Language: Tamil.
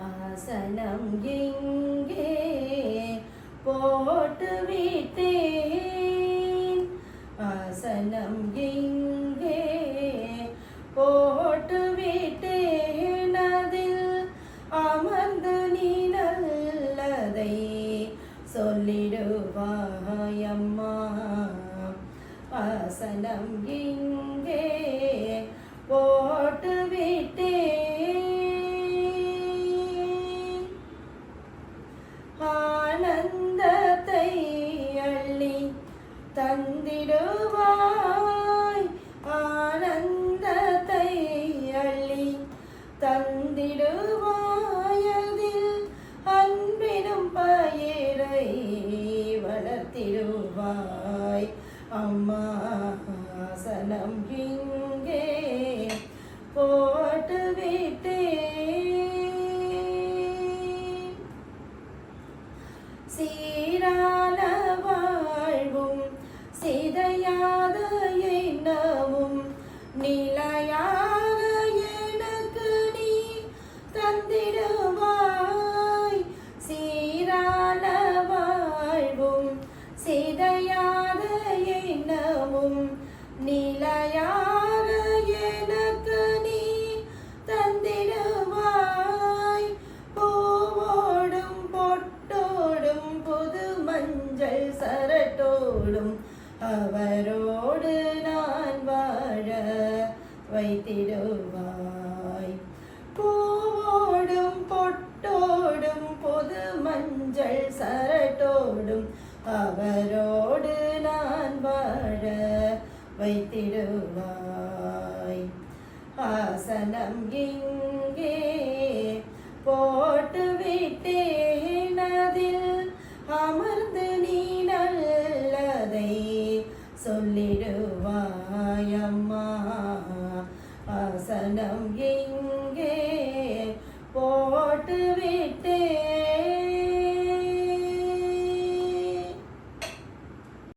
ஆசனம் எங்கே போட்டு விட்டேன், ஆசனம் எங்கே போட்டு விட்டேன், அதில் அமர்ந்து நீ நல்லதை சொல்லிடுவாய் அம்மா. ஆசனம் எங்கே போட்டு விட்டேன், ஆனந்தத்தை அள்ளி தந்திடுவாய், ஆனந்தத்தை அள்ளி தந்திடுவாய், அதில் அன்பினும் பயிரை வளர்த்திடுவாய் அம்மா. ஆசனம் இங்கே போட்டு விட்டேன், சீரான வாழ்வும் சிதையாத எண்ணமும் நிலையாக எனக்கு நீ தந்திடுவாய், சீரான வாழ்வும் சிதையாத எண்ணமும் நிலையாக எனக்கு நீ தந்திடுவாய், பூவோடும் பொட்டோடும் புது மஞ்சள் சரட்டோடும் அவரோடு நான் வாழ வைத்திடுவாய், பூவோடும் பொட்டோடும் புது மஞ்சள் சரட்டோடும் அவரோடு நான் வாழ வைத்திடுவாய். ஆசனம் இங்கே போட்டு விட்டேன், அதில் அமர்ந்து நீ நல்லதை சொல்லிடுவாய் அம்மா. ஆசனம் இங்கே போட்டு விட்டேன்.